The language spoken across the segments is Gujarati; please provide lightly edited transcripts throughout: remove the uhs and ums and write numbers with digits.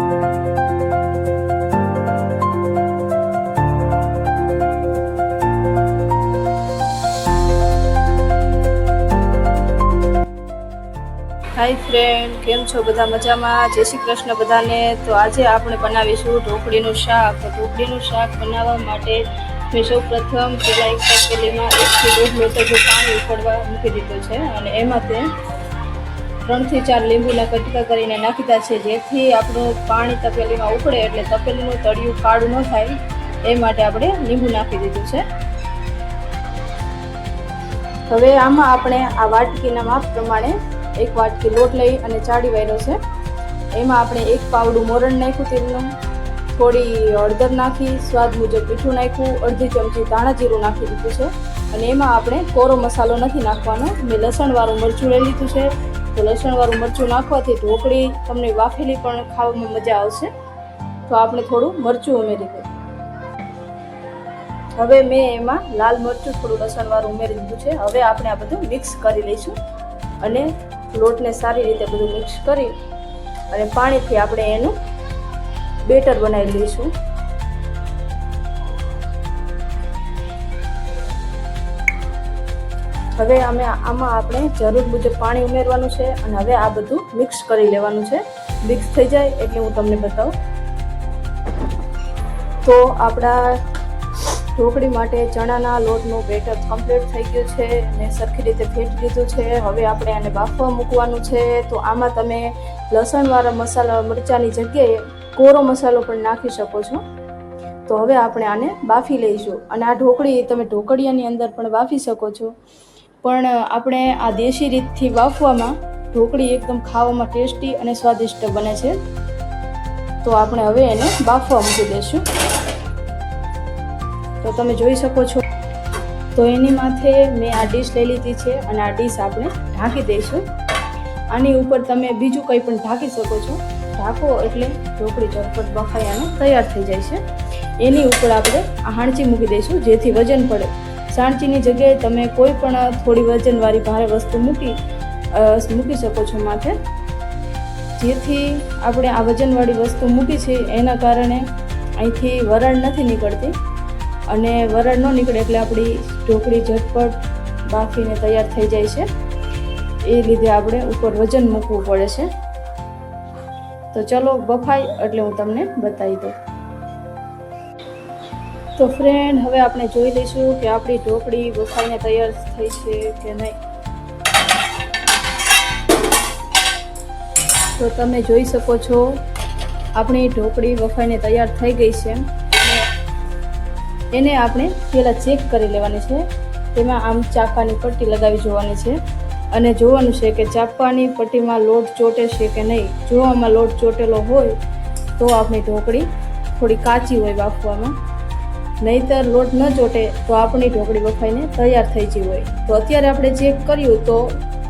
હાય ફ્રેન્ડ, કેમ છો બધા? મજામાં? જય શ્રી કૃષ્ણ બધાને. તો આજે આપણે બનાવીશું ઢોકળીનું શાક. તો ઢોકળીનું શાક બનાવવા માટે મેં સૌ પ્રથમ પહેલાં એક તપેલીમાં 1 થી 1.5 લીટર જો પાણી ઉકળવા મૂકી દીધું છે અને એમાં તે 3 થી 4 લીંબુના કટકા કરીને નાખી દીધા છે, જેથી આપણું પાણી તપેલીમાં ઉકળે એટલે તપેલીનું તળિયું કાળું ન થાય એ માટે આપણે લીંબુ નાખી દીધું છે. હવે આમાં આપણે આ વાટકીના માપ પ્રમાણે 1 વાટકી લોટ લઈ અને ચાળી વાળ્યો છે. એમાં આપણે 1 પાવડું મોરણ નાખ્યું તેલનું, થોડી હળદર નાખી, સ્વાદ મુજબ મીઠું નાખ્યું, અડધી ચમચી ધાણા જીરું નાખી દીધું છે અને એમાં આપણે કોરો મસાલો નથી નાખવાનો. મેં લસણવાળું મરચું લઈ લીધું છે. તો લસણવાળું મરચું નાખવાથી ઢોકળી તમને વાફેલી પણ ખાવામાં મજા આવશે. તો આપણે થોડું મરચું ઉમેરી દઈએ. હવે મેં એમાં લાલ મરચું થોડું લસણવાળું ઉમેરી દીધું છે. હવે આપણે આ બધું મિક્સ કરી લઈશું અને લોટને સારી રીતે બધું મિક્સ કરી અને પાણીથી આપણે એનું બેટર બનાવી લઈશું. હવે આમાં આપણે જરૂર મુજબ પાણી ઉમેરવાનું છે અને હવે આ બધું મિક્સ કરી લેવાનું છે. મિક્સ થઈ જાય એટલે હું તમને બતાવું. તો આપણા ઢોકળી માટે ચણાના લોટનું બેટર કમ્પ્લીટ થઈ ગયું છે. મેં સરખી રીતે ફેટી લીધું છે. હવે આપણે આને બાફવા મૂકવાનું છે. તો આમાં તમે લસણવાળા મસાલા મરચાંની જગ્યાએ કોરો મસાલો પણ નાખી શકો છો. તો હવે આપણે આને બાફી લઈશું અને આ ઢોકળી તમે ઢોકળિયાની અંદર પણ બાફી શકો છો, પણ આપણે આ દેશી રીતથી બાફવામાં ઢોકળી એકદમ ખાવામાં ટેસ્ટી અને સ્વાદિષ્ટ બને છે. તો આપણે હવે એને બાફવા મૂકી દઈશું. તો તમે જોઈ શકો છો. તો એની માથે મેં આ ડીશ લઈ લીધી છે અને આ ડીશ આપણે ઢાંકી દઈશું. આની ઉપર તમે બીજું કંઈ પણ ઢાંકી શકો છો. ઢાંકો એટલે ઢોકળી ઝટપટ બફાઈ અને તૈયાર થઈ જાય છે. એની ઉપર આપણે આ હાંડચી મૂકી દઈશું જેથી વજન પડે. સાણચીની જગ્યાએ તમે કોઈ પણ થોડી વજનવાળી ભારે વસ્તુ મૂકી શકો છો માથે, જેથી આપણે આ વજનવાળી વસ્તુ મૂકી છે એના કારણે અહીંથી વરાળ નથી નીકળતી અને વરાળ ન નીકળે એટલે આપણી ઢોકળી ઝટપટ બાફીને તૈયાર થઈ જાય છે. એ લીધે આપણે ઉપર વજન મૂકવું પડે છે. તો ચલો બફાય એટલે હું તમને બતાવી દઉં. તો ફ્રેન્ડ, હવે આપણે જોઈ લઈશું કે આપણી ઢોકળી બફાઈને તૈયાર થઈ છે કે નહીં. તો તમે જોઈ શકો છો આપણી ઢોકળી બફાઈને તૈયાર થઈ ગઈ છે. એને આપણે પહેલાં ચેક કરી લેવાની છે. તેમાં આમ ચાપાની પટ્ટી લગાવી જોવાની છે અને જોવાનું છે કે ચાપાની પટ્ટીમાં લોટ ચોટે છે કે નહીં. જો આમાં લોટ ચોટેલો હોય તો આપણી ઢોકળી થોડી કાચી હોય બાફવામાં, નહીંતર લોટ ન ચોટે તો આપણી ઢોકળી બફાઈને તૈયાર થઈ ગઈ હોય. તો અત્યારે આપણે ચેક કર્યું તો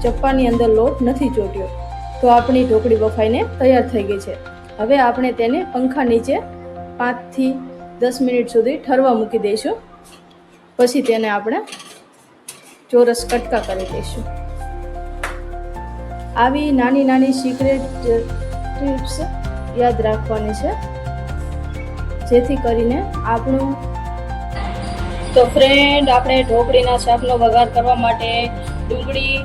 ચપ્પાની અંદર લોટ નથી ચોટ્યો, તો આપણી ઢોકળી બફાઈને તૈયાર થઈ ગઈ છે. હવે આપણે તેને પંખા નીચે 5 થી 10 મિનિટ સુધી ઠરવા મૂકી દઈશું. પછી તેને આપણે ચોરસ કટકા કરી દઈશું. આવી નાની નાની સિક્રેટ ટિપ્સ યાદ રાખવાની છે જેથી કરીને આપણું. તો ફ્રેન્ડ, આપણે ઢોકળીના શાકનો વઘાર કરવા માટે ડુંગળી,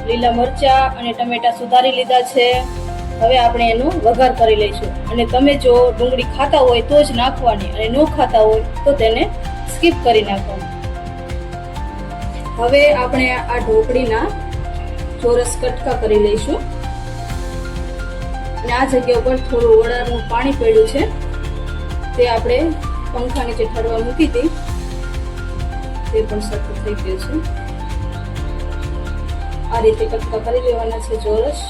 લીલા મરચાં અને ટમેટાં સુધારી લીધા છે. હવે આપણે એનો વઘાર કરી લઈશું અને તમે જો ડુંગળી ખાતા હોય તો જ નાખવાની અને ન ખાતા હોય તો તેને સ્કીપ કરી નાખવાની. હવે આપણે આ ઢોકળીના ચોરસ કટકા કરી લઈશું અને આ જગ્યા ઉપર થોડું વડાનું પાણી પડ્યું છે તે આપણે પંખા નીચે ઠરવા મૂકી હતી, તે પણ સરખું થઈ ગયું છે. આ રીતે કટકા કરી લેવાના છે ચોરસ.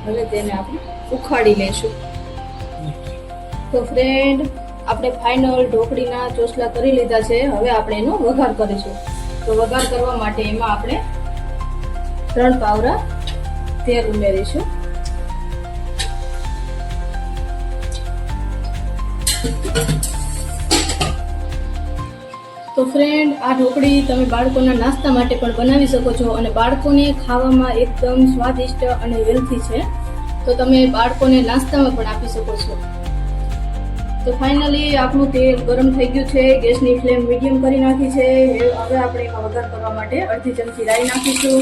હવે તેને આપણે ઉખાડી લઈશું. તો ફ્રેન્ડ, આપણે ફાઇનલ ઢોકળીના ચોસલા કરી લીધા છે. હવે આપણે એનો વઘાર કરીશું. તો વઘાર કરવા માટે એમાં આપણે 3 પાવરા તેલ ઉમેરીશું. તો ફ્રેન્ડ, આ ઢોકળી તમે બાળકોના નાસ્તા માટે પણ બનાવી શકો છો અને બાળકોને ખાવામાં એકદમ સ્વાદિષ્ટ અને હેલ્ધી છે, તો તમે બાળકોને નાસ્તામાં પણ આપી શકો છો. તો ફાઇનલી આપણું તેલ ગરમ થઈ ગયું છે, ગેસની ફ્લેમ મીડિયમ કરી નાખી છે. હવે આપણે એમાં વઘાર કરવા માટે અડધી ચમચી રાઈ નાખીશું.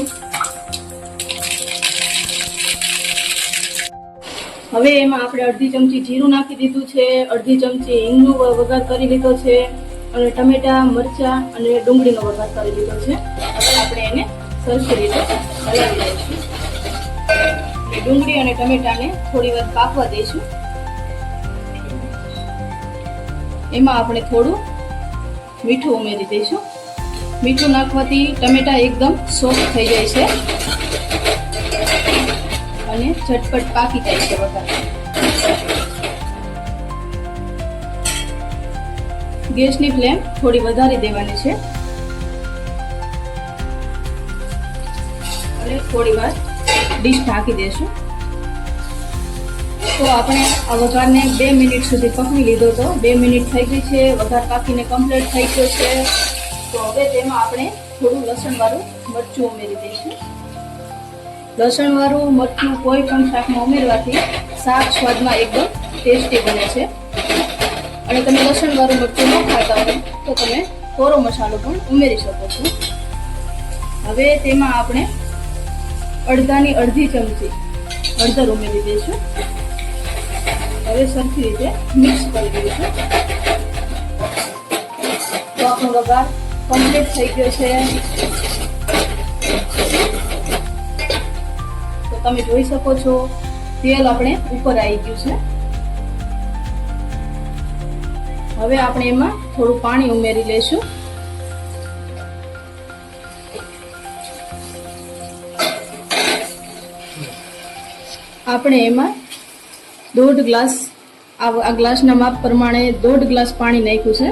હવે એમાં આપણે અડધી ચમચી જીરું નાખી દીધું છે, અડધી ચમચી હિંગનો વઘાર કરી લીધો છે અને ટમેટા, મરચાં અને ડુંગળીનો વઘાર કરી લીધો છે. હવે આપણે એને સરખી રીતે હલાવી દઈશું. ડુંગળી અને ટમેટાને થોડી વાર પાકવા દઈશું. એમાં આપણે થોડું મીઠું ઉમેરી દઈશું. મીઠું નાખવાથી ટમેટા એકદમ સોફ્ટ થઈ જાય છે અને ઝટપટ પાકી જાય છે વઘાર. ગેસની ફ્લેમ થોડી વધારી દેવાની છે અને થોડી વાર ડીશ ઢાંકી દેશું. તો આપણે આ વઘારને 2 મિનિટ સુધી પકવી લીધો હતો. 2 મિનિટ થઈ ગઈ છે, વઘાર પાકીને કમ્પ્લીટ થઈ ગયો છે. તો હવે તેમાં આપણે થોડું લસણવાળું મરચું ઉમેરી દઈશું. લસણવાળું મરચું કોઈ પણ શાકમાં ઉમેરવાથી શાક સ્વાદમાં એકદમ ટેસ્ટી બને છે. અને તમે લસણવાળું મરચું ન ખાતા હોય તો તમે કોરો મસાલો પણ ઉમેરી શકો છો. હવે તેમાં આપણે અડધાની અડધી ચમચી હળદર ઉમેરી દઈશું. હવે સરખી રીતે મિક્સ કરી દઈશું. તો આપણો વઘાર કમ્પ્લીટ થઈ ગયો છે. તો તમે જોઈ શકો છો તેલ આપણે ઉપર આવી ગયું છે. હવે આપણે એમાં થોડું પાણી ઉમેરી લઈશું. આપણે એમાં 1.5 ગ્લાસ, આ ગ્લાસના માપ પ્રમાણે 1.5 ગ્લાસ પાણી નાખ્યું છે.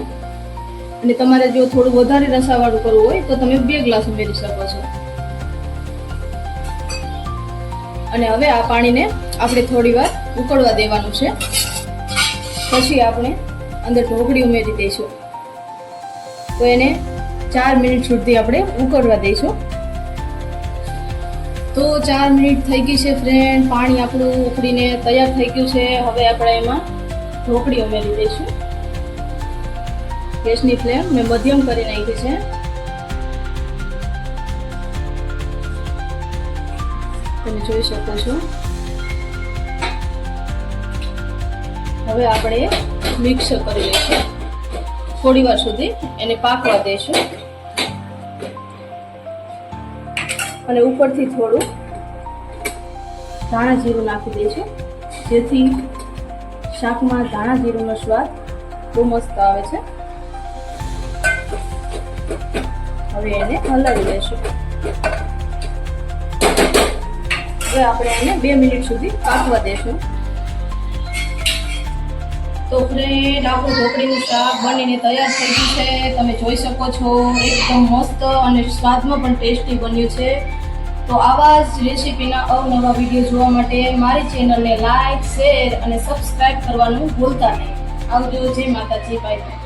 અને તમારે જો થોડું વધારે રસાવાળું કરવું હોય તો તમે 2 ગ્લાસ ઉમેરી શકો છો. અને હવે આ પાણીને આપણે થોડી વાર ઉકળવા દેવાનું છે. પછી આપણે અંદર ઢોકળી ઉમેરી દઈશું. તો એને 4 મિનિટ સુધી આપણે ઉકળવા દઈશું. તો 4 મિનિટ થઈ ગઈ છે ફ્રેન્ડ. પાણી આપણું ઉકળીને તૈયાર થઈ ગયું છે. હવે આપણે એમાં ઢોકળી ઉમેરી દઈશું. ગેસની ફ્લેમ મેં મધ્યમ કરી નાખી છે. તમે જોઈ શકો છો. હવે આપણે મિક્સ કરી લઈશું. થોડી વાર સુધી એને પાકવા દઈશું અને ઉપરથી થોડું ધાણા જીરું નાખી દઈશું, જેથી શાકમાં ધાણા જીરુંનો સ્વાદ બહુ મસ્ત આવે છે. હવે એને હલાવી દઈશું. હવે આપણે એને 2 મિનિટ સુધી પાકવા દઈશું. તો ફ્રેન્ડ, આપણું ઢોકળીનું શાક બનીને તૈયાર થઈ ગયું છે. તમે જોઈ શકો છો એકદમ મસ્ત અને સ્વાદમાં પણ ટેસ્ટી બન્યું છે. તો આવા જ રેસીપીના અવનવા વિડીયો જોવા માટે મારી ચેનલને લાઈક, શેર અને સબસ્ક્રાઇબ કરવાનું ભૂલતા નહીં. આવજો. જય માતાજી. બાય.